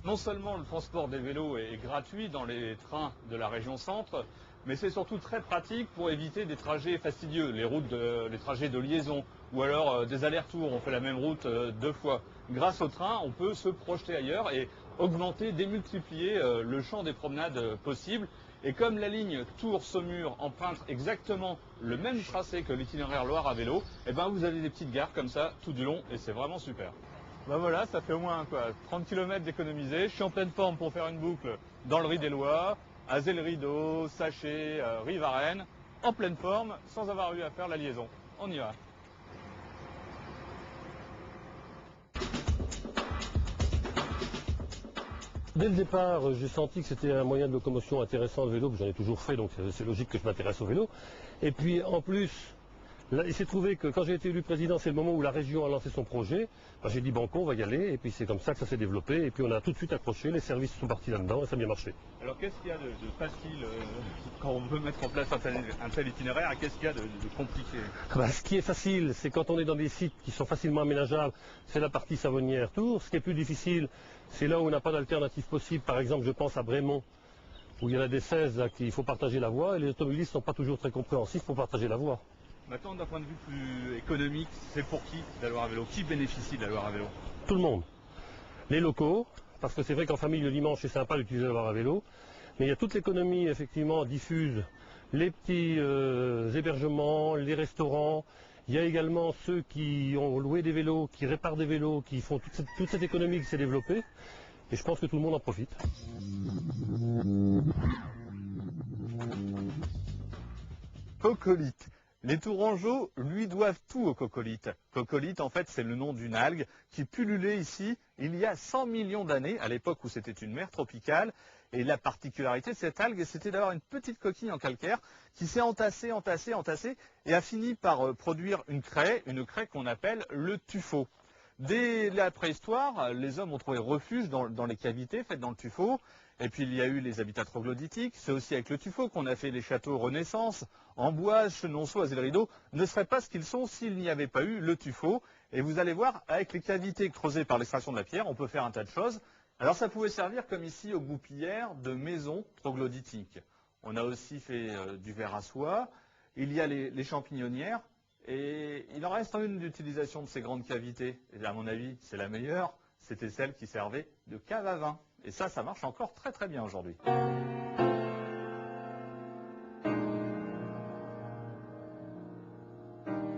non seulement le transport des vélos est gratuit dans les trains de la région centre, mais c'est surtout très pratique pour éviter des trajets fastidieux, les trajets de liaison, ou alors des allers-retours, on fait la même route 2 fois. Grâce au train, on peut se projeter ailleurs et augmenter, démultiplier le champ des promenades possibles. Et comme la ligne Tours-Saumur emprunte exactement le même tracé que l'itinéraire Loire à vélo, et ben vous avez des petites gares comme ça tout du long et c'est vraiment super. Ben voilà, ça fait au moins 30 km d'économiser. Je suis en pleine forme pour faire une boucle dans le Ris-des-Lois, Azay-le-Rideau, Saché, Rive-Arène, en pleine forme, sans avoir eu à faire la liaison. On y va. Dès le départ, j'ai senti que c'était un moyen de locomotion intéressant le vélo, j'en ai toujours fait, donc c'est logique que je m'intéresse au vélo. Et puis en plus, là, il s'est trouvé que quand j'ai été élu président, c'est le moment où la région a lancé son projet. Ben, j'ai dit banco, on va y aller, et puis c'est comme ça que ça s'est développé, et puis on a tout de suite accroché, les services sont partis là-dedans, et ça a bien marché. Alors qu'est-ce qu'il y a de facile quand on veut mettre en place un tel itinéraire, et qu'est-ce qu'il y a de compliqué? Ben, ce qui est facile, c'est quand on est dans des sites qui sont facilement aménageables, c'est la partie Savonnières-Tours. Ce qui est plus difficile, c'est là où on n'a pas d'alternative possible. Par exemple, je pense à Brémont, où il y en a des 16 là, qu'il faut partager la voie, et les automobilistes ne sont pas toujours très compréhensifs pour partager la voie. Maintenant, d'un point de vue plus économique, c'est pour qui la Loire à vélo? Qui bénéficie de la Loire à vélo? Tout le monde. Les locaux, parce que c'est vrai qu'en famille le dimanche c'est sympa d'utiliser la Loire à vélo, mais il y a toute l'économie effectivement diffuse, les petits hébergements, les restaurants, il y a également ceux qui ont loué des vélos, qui réparent des vélos, qui font toute cette économie qui s'est développée, et je pense que tout le monde en profite. Cocolite. Les Tourangeaux lui doivent tout au cocolite. Cocolite, en fait, c'est le nom d'une algue qui pullulait ici il y a 100 millions d'années, à l'époque où c'était une mer tropicale. Et la particularité de cette algue, c'était d'avoir une petite coquille en calcaire qui s'est entassée, entassée, entassée et a fini par produire une craie qu'on appelle le tuffeau. Dès la préhistoire, les hommes ont trouvé refuge dans les cavités faites dans le tuffeau. Et puis il y a eu les habitats troglodytiques. C'est aussi avec le tuffeau qu'on a fait les châteaux Renaissance. Amboise, Chenonceau, Azay-le-Rideau ne seraient pas ce qu'ils sont s'il n'y avait pas eu le tuffeau. Et vous allez voir, avec les cavités creusées par l'extraction de la pierre, on peut faire un tas de choses. Alors ça pouvait servir, comme ici au Goupillières, de maison troglodytique. On a aussi fait du verre à soie. Il y a les champignonnières. Et il en reste une d'utilisation de ces grandes cavités. Et à mon avis, c'est la meilleure. C'était celle qui servait de cave à vin. Et ça marche encore très très bien aujourd'hui.